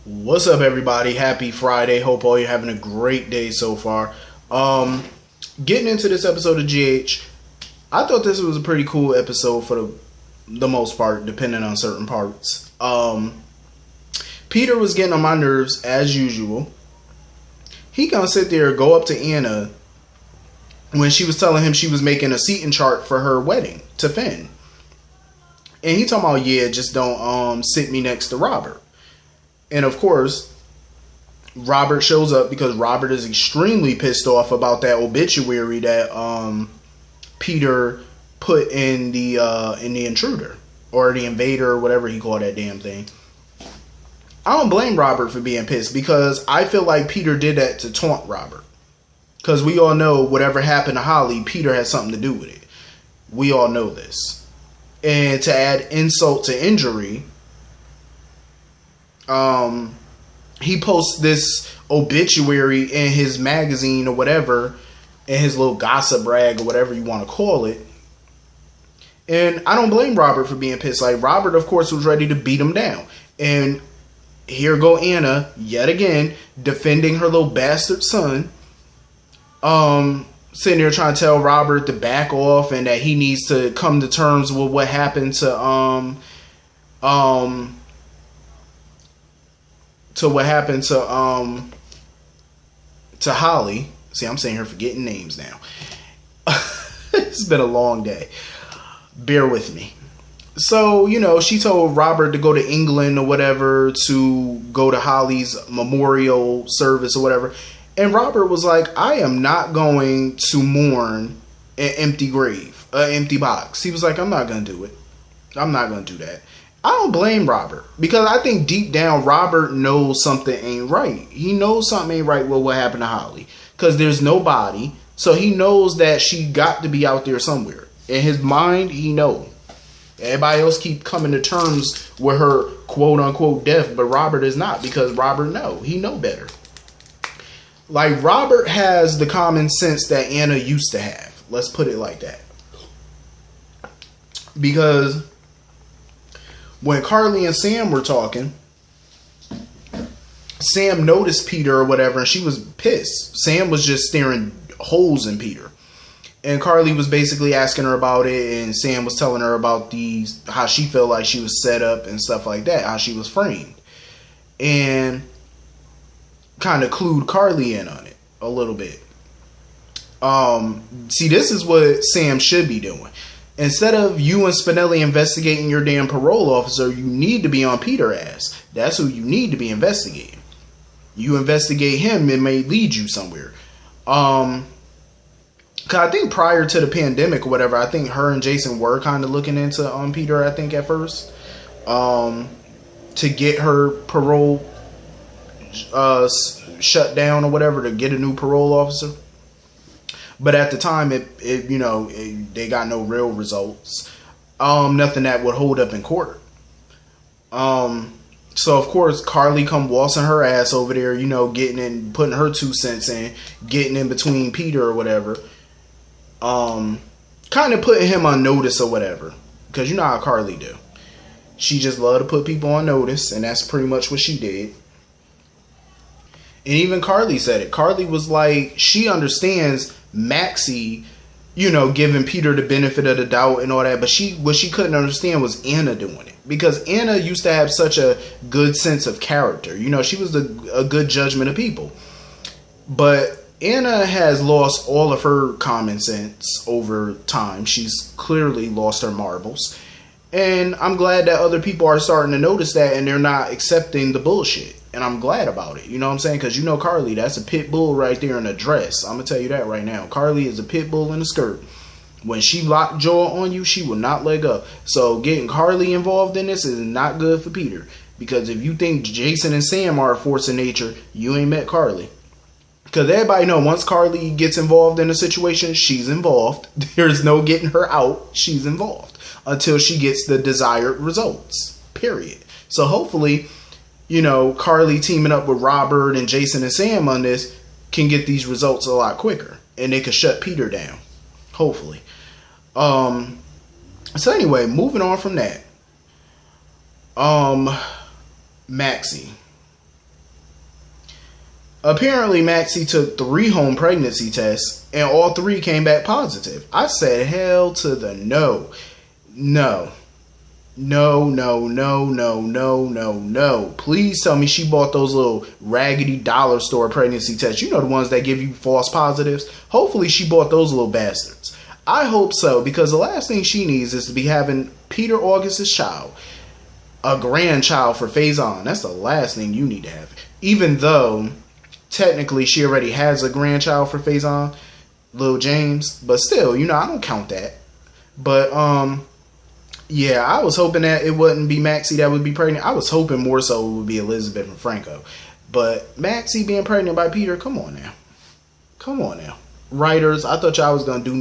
What's up, everybody? Happy Friday. Hope all you're having a great day so far. Getting into this episode of GH, I thought this was a pretty cool episode for the most part, depending on certain parts. Peter was getting on my nerves as usual. He gonna sit there and go up to Anna when she was telling him she was making a seating chart for her wedding to Finn. And he talking about, yeah, just don't sit me next to Robert. And of course, Robert shows up because Robert is extremely pissed off about that obituary that Peter put in the intruder or the invader or whatever he called that damn thing. I don't blame Robert for being pissed because I feel like Peter did that to taunt Robert. Because we all know whatever happened to Holly, Peter had something to do with it. We all know this. And to add insult to injury, he posts this obituary in his magazine or whatever, in his little gossip rag or whatever you want to call it. And I don't blame Robert for being pissed. Like, Robert, of course, was ready to beat him down. And here go Anna, yet again, defending her little bastard son. Sitting there trying to tell Robert to back off and that he needs to come to terms with what happened to Holly. See, I'm saying her forgetting names now. It's been a long day. Bear with me. So, she told Robert to go to England or whatever to go to Holly's memorial service or whatever. And Robert was like, I am not going to mourn an empty grave, an empty box. He was like, I'm not going to do it. I'm not going to do that. I don't blame Robert because I think deep down Robert knows something ain't right. He knows something ain't right with what happened to Holly because there's no body. So he knows that she got to be out there somewhere. In his mind, he knows. Everybody else keep coming to terms with her quote unquote death, but Robert is not because Robert he know better. Like, Robert has the common sense that Anna used to have. Let's put it like that. Because when Carly and Sam were talking, Sam noticed Peter or whatever, and she was pissed. Sam was just staring holes in Peter. And Carly was basically asking her about it, and Sam was telling her about how she felt like she was set up and stuff like that, how she was framed. And kind of clued Carly in on it a little bit. See, this is what Sam should be doing. Instead of you and Spinelli investigating your damn parole officer, you need to be on Peter's ass. That's who you need to be investigating. You investigate him, it may lead you somewhere. Cause I think prior to the pandemic or whatever, I think her and Jason were kind of looking into Peter, I think, at first. To get her parole shut down or whatever, to get a new parole officer. But at the time, they got no real results. Nothing that would hold up in court. So of course Carly come waltzing her ass over there, getting in, putting her 2 cents in, getting in between Peter or whatever. Kind of putting him on notice or whatever. Because you know how Carly do. She just love to put people on notice, and that's pretty much what she did. And even Carly said it. Carly was like, she understands Maxie, giving Peter the benefit of the doubt and all that. But what she couldn't understand was Anna doing it. Because Anna used to have such a good sense of character. She was a good judgment of people. But Anna has lost all of her common sense over time. She's clearly lost her marbles. And I'm glad that other people are starting to notice that and they're not accepting the bullshit. And I'm glad about it. You know what I'm saying? Because Carly, that's a pit bull right there in a dress. I'm going to tell you that right now. Carly is a pit bull in a skirt. When she locked jaw on you, she will not let go. So getting Carly involved in this is not good for Peter. Because if you think Jason and Sam are a force of nature, you ain't met Carly. Because everybody know once Carly gets involved in a situation, she's involved. There's no getting her out. She's involved. Until she gets the desired results. Period. So hopefully, Carly teaming up with Robert and Jason and Sam on this can get these results a lot quicker. And they can shut Peter down. Hopefully. So anyway, moving on from that. Maxie. Apparently, Maxie took 3 home pregnancy tests, and all 3 came back positive. I said, hell to the no. No. No, no, no, no, no, no, no. Please tell me she bought those little raggedy dollar store pregnancy tests. You know, the ones that give you false positives? Hopefully she bought those little bastards. I hope so, because the last thing she needs is to be having Peter August's child. A grandchild for Faison. That's the last thing you need to have. Even though technically she already has a grandchild for Faison, Lil James, but still, you know, I don't count that. But yeah, I was hoping that it wouldn't be Maxie that would be pregnant. I was hoping more so it would be Elizabeth and Franco. But Maxie being pregnant by Peter, come on now. Come on now. Writers, I thought y'all was gonna do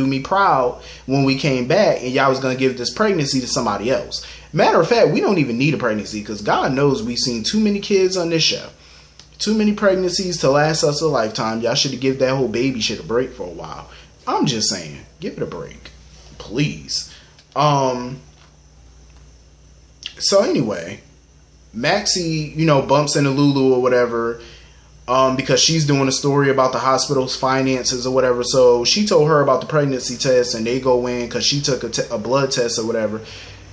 me proud when we came back, and y'all was gonna give this pregnancy to somebody else. Matter of fact, we don't even need a pregnancy, because God knows we've seen too many kids on this show. Too many pregnancies to last us a lifetime. Y'all should have given that whole baby shit a break for a while. I'm just saying, give it a break. Please. So anyway, Maxie, you know, bumps into Lulu or whatever, because she's doing a story about the hospital's finances or whatever. So she told her about the pregnancy test, and they go in because she took a blood test or whatever.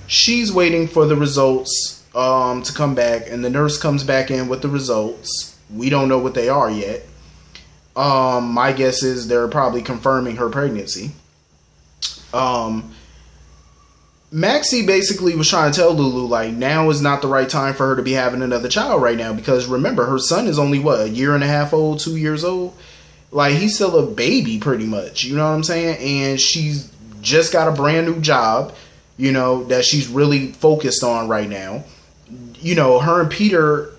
She's waiting for the results to come back, and the nurse comes back in with the results. We don't know what they are yet. My guess is they're probably confirming her pregnancy. Maxie basically was trying to tell Lulu, like, now is not the right time for her to be having another child right now, because remember, her son is only, what, 1.5 years old, 2 years old? Like, he's still a baby, pretty much, you know what I'm saying? And she's just got a brand new job, you know, that she's really focused on right now. You know, her and Peter,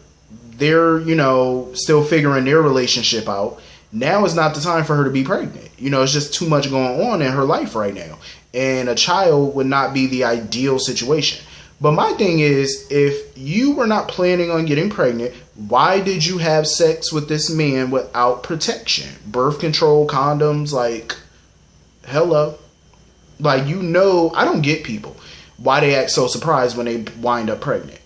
they're, you know, still figuring their relationship out. Now is not the time for her to be pregnant. You know, it's just too much going on in her life right now. And a child would not be the ideal situation. But my thing is, if you were not planning on getting pregnant, why did you have sex with this man without protection? Birth control, condoms, like, hello. Like, you know, I don't get people. Why they act so surprised when they wind up pregnant.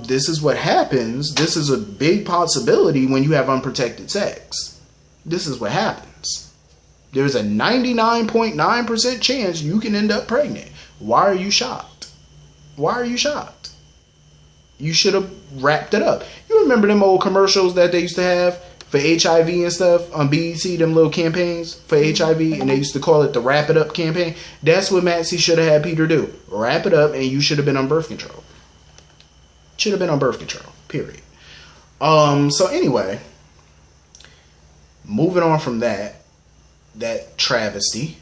This is what happens. This is a big possibility when you have unprotected sex. This is what happens. There's a 99.9% chance you can end up pregnant. Why are you shocked? Why are you shocked? You should have wrapped it up. You remember them old commercials that they used to have for HIV and stuff on BET, them little campaigns for HIV, and they used to call it the Wrap It Up campaign? That's what Maxie should have had Peter do. Wrap it up, and you should have been on birth control. Should have been on birth control, period. So anyway, moving on from that travesty.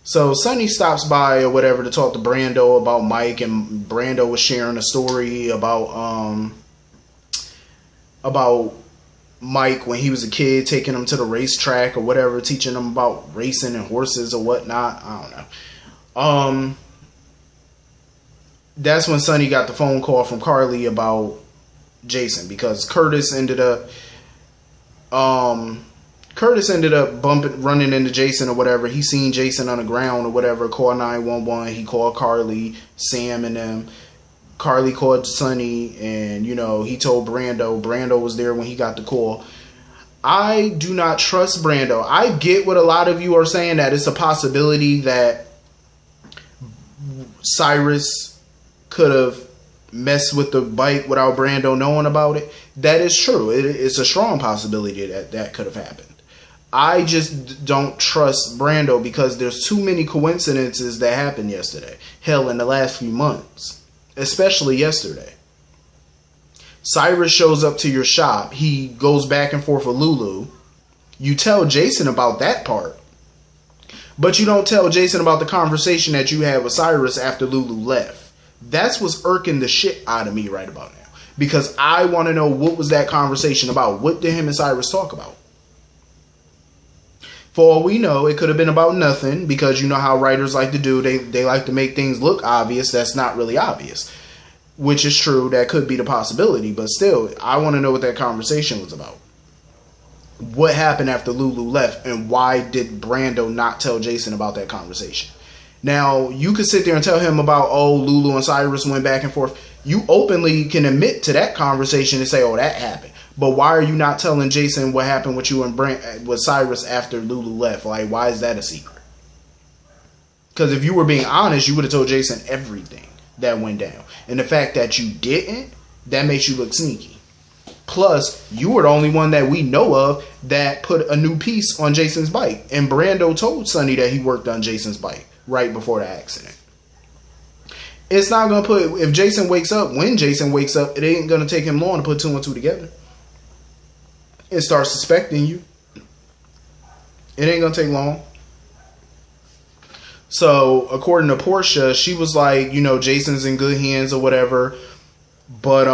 So Sonny stops by or whatever to talk to Brando about Mike, and Brando was sharing a story about Mike when he was a kid, taking him to the racetrack or whatever, teaching him about racing and horses or whatnot. I don't know. That's when Sonny got the phone call from Carly about Jason, because Curtis ended up running into Jason or whatever. He seen Jason on the ground or whatever, called 911. He called Carly, Sam, and them. Carly called Sonny, and, you know, he told Brando. Brando was there when he got the call. I do not trust Brando. I get what a lot of you are saying, that it's a possibility that Cyrus could have messed with the bike without Brando knowing about it. That is true. It's a strong possibility that could have happened. I just don't trust Brando, because there's too many coincidences that happened yesterday. Hell, in the last few months. Especially yesterday. Cyrus shows up to your shop. He goes back and forth with Lulu. You tell Jason about that part. But you don't tell Jason about the conversation that you had with Cyrus after Lulu left. That's what's irking the shit out of me right about now. Because I want to know, what was that conversation about? What did him and Cyrus talk about? For all we know, it could have been about nothing, because you know how writers like to do. They like to make things look obvious that's not really obvious. Which is true. That could be the possibility. But still, I want to know what that conversation was about. What happened after Lulu left, and why did Brando not tell Jason about that conversation? Now, you could sit there and tell him about, oh, Lulu and Cyrus went back and forth. You openly can admit to that conversation and say, oh, that happened. But why are you not telling Jason what happened with you and with Cyrus after Lulu left? Like, why is that a secret? Because if you were being honest, you would have told Jason everything that went down. And the fact that you didn't, that makes you look sneaky. Plus, you were the only one that we know of that put a new piece on Jason's bike. And Brando told Sonny that he worked on Jason's bike right before the accident. It's not going to put... If Jason wakes up, when Jason wakes up, it ain't going to take him long to put two and two together. And start suspecting you. It ain't going to take long. So, according to Portia, she was like, you know, Jason's in good hands or whatever. But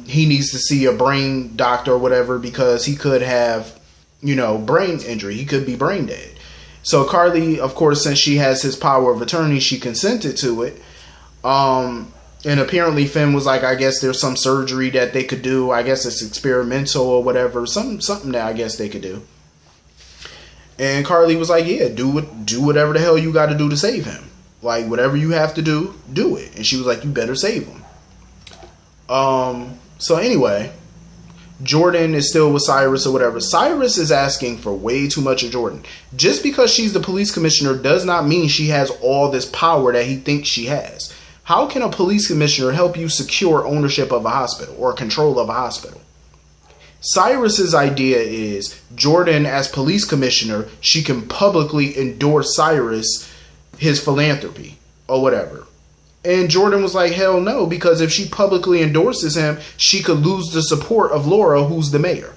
he needs to see a brain doctor or whatever because he could have, you know, brain injury. He could be brain dead. So Carly, of course, since she has his power of attorney, she consented to it. And apparently Finn was like, I guess there's some surgery that they could do. I guess it's experimental or whatever. Something that I guess they could do. And Carly was like, yeah, do whatever the hell you got to do to save him. Like, whatever you have to do, do it. And she was like, you better save him. So anyway, Jordan is still with Cyrus or whatever. Cyrus is asking for way too much of Jordan. Just because she's the police commissioner does not mean she has all this power that he thinks she has. How can a police commissioner help you secure ownership of a hospital or control of a hospital? Cyrus's idea is Jordan, as police commissioner, she can publicly endorse Cyrus, his philanthropy or whatever. And Jordan was like, hell no, because if she publicly endorses him, she could lose the support of Laura, who's the mayor.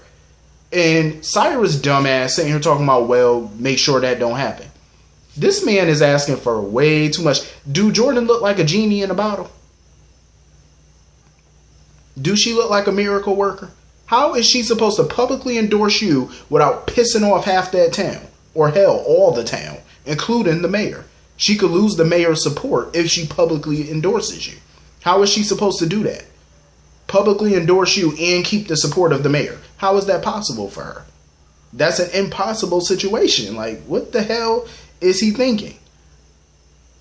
And Cyrus, dumbass, sitting here talking about, well, make sure that don't happen. This man is asking for way too much. Do Jordan look like a genie in a bottle? Do she look like a miracle worker? How is she supposed to publicly endorse you without pissing off half that town? Or hell, all the town, including the mayor. She could lose the mayor's support if she publicly endorses you. How is she supposed to do that? Publicly endorse you and keep the support of the mayor. How is that possible for her? That's an impossible situation. Like, what the hell is he thinking?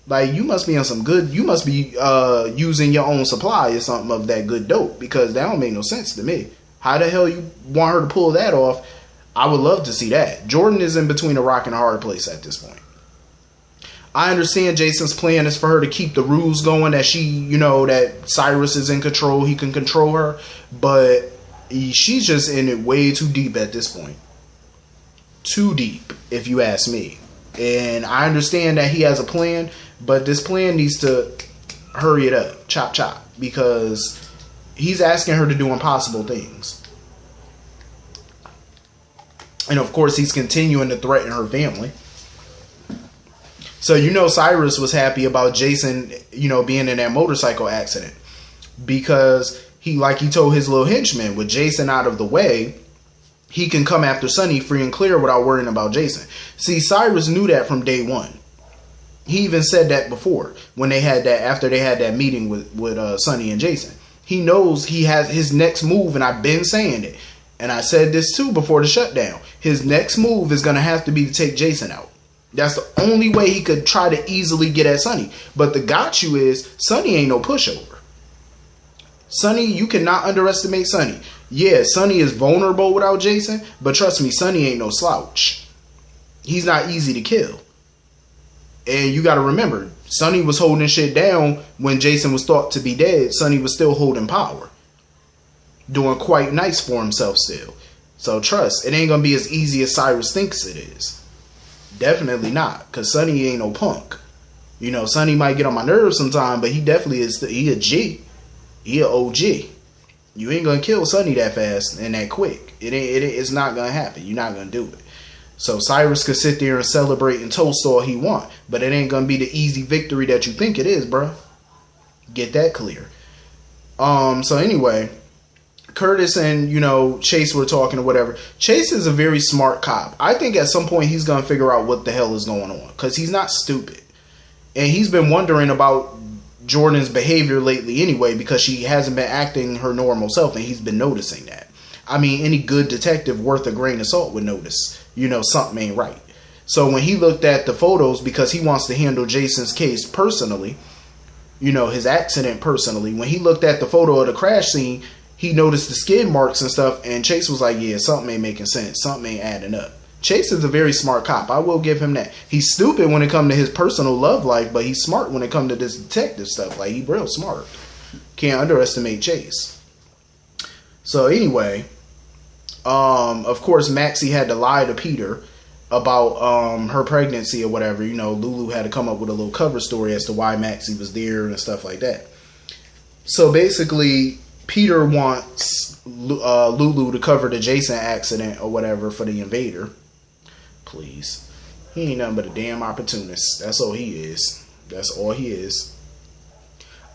Like, you must be on some good... You must be using your own supply or something of that good dope. Because that don't make no sense to me. How the hell you want her to pull that off? I would love to see that. Jordan is in between a rock and a hard place at this point. I understand Jason's plan is for her to keep the rules going, that she, you know, that Cyrus is in control, he can control her, but she's just in it way too deep at this point. Too deep, if you ask me. And I understand that he has a plan, but this plan needs to hurry it up, chop chop, because he's asking her to do impossible things. And of course, he's continuing to threaten her family. So, you know, Cyrus was happy about Jason, you know, being in that motorcycle accident. Because he told his little henchman, with Jason out of the way, he can come after Sonny free and clear without worrying about Jason. See, Cyrus knew that from day one. He even said that before, when they had that, after they had that meeting with Sonny and Jason. He knows he has his next move, and I've been saying it. And I said this too before the shutdown. His next move is going to have to be to take Jason out. That's the only way he could try to easily get at Sonny. But the got you is, Sonny ain't no pushover. Sonny, you cannot underestimate Sonny. Yeah, Sonny is vulnerable without Jason, but trust me, Sonny ain't no slouch. He's not easy to kill. And you got to remember, Sonny was holding shit down when Jason was thought to be dead. Sonny was still holding power. Doing quite nice for himself still. So trust, it ain't going to be as easy as Cyrus thinks it is. Definitely not, because Sonny ain't no punk. You know, Sonny might get on my nerves sometime, but he definitely is. He a G. He a OG. You ain't gonna kill Sonny that fast and that quick. It's not gonna happen. You're not gonna do it. So Cyrus could sit there and celebrate and toast all he want, but it ain't gonna be the easy victory that you think it is, bro. Get that clear. So anyway, Curtis and, you know, Chase were talking or whatever. Chase is a very smart cop. I think at some point he's going to figure out what the hell is going on, because he's not stupid. And he's been wondering about Jordan's behavior lately anyway, because she hasn't been acting her normal self, and he's been noticing that. I mean, any good detective worth a grain of salt would notice, you know, something ain't right. So when he looked at the photos, because he wants to handle Jason's case personally, you know, his accident personally, when he looked at the photo of the crash scene, he noticed the skid marks and stuff, and Chase was like, yeah, something ain't making sense. Something ain't adding up. Chase is a very smart cop. I will give him that. He's stupid when it comes to his personal love life, but he's smart when it comes to this detective stuff. Like, he real smart. Can't underestimate Chase. So anyway, of course, Maxie had to lie to Peter about her pregnancy or whatever. You know, Lulu had to come up with a little cover story as to why Maxie was there and stuff like that. So basically, Peter wants Lulu to cover the Jason accident or whatever for the invader. Please. He ain't nothing but a damn opportunist. That's all he is. That's all he is.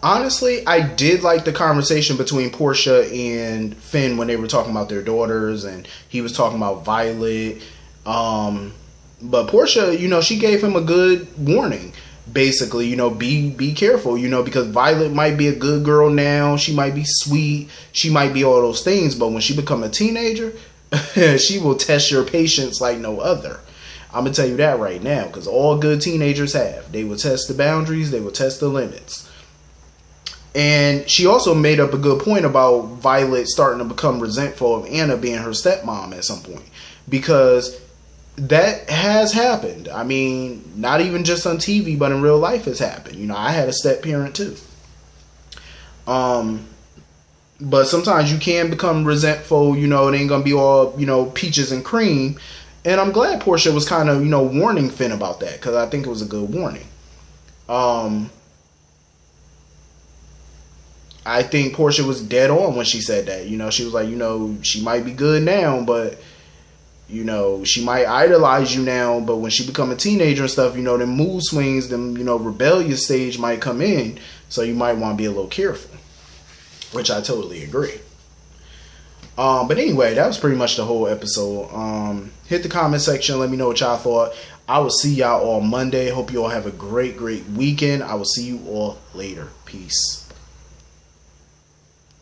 Honestly, I did like the conversation between Portia and Finn when they were talking about their daughters, and he was talking about Violet. But Portia, you know, she gave him a good warning. Basically, you know, be careful, you know, because Violet might be a good girl now. She might be sweet. She might be all those things. But when she become a teenager, she will test your patience like no other. I'm going to tell you that right now, because all good teenagers have. They will test the boundaries. They will test the limits. And she also made up a good point about Violet starting to become resentful of Anna being her stepmom at some point. Because that has happened. I mean, not even just on TV, but in real life has happened. You know, I had a step parent too. But sometimes you can become resentful. You know, it ain't gonna be all, you know, peaches and cream. And I'm glad Portia was kind of, you know, warning Finn about that, because I think it was a good warning. I think Portia was dead on when she said that. You know, she was like, you know, she might be good now, but you know, she might idolize you now, but when she become a teenager and stuff, you know, them mood swings, them, you know, rebellious stage might come in. So you might want to be a little careful, which I totally agree. But anyway, that was pretty much the whole episode. Hit the comment section. Let me know what y'all thought. I will see y'all on Monday. Hope you all have a great weekend. I will see you all later. Peace.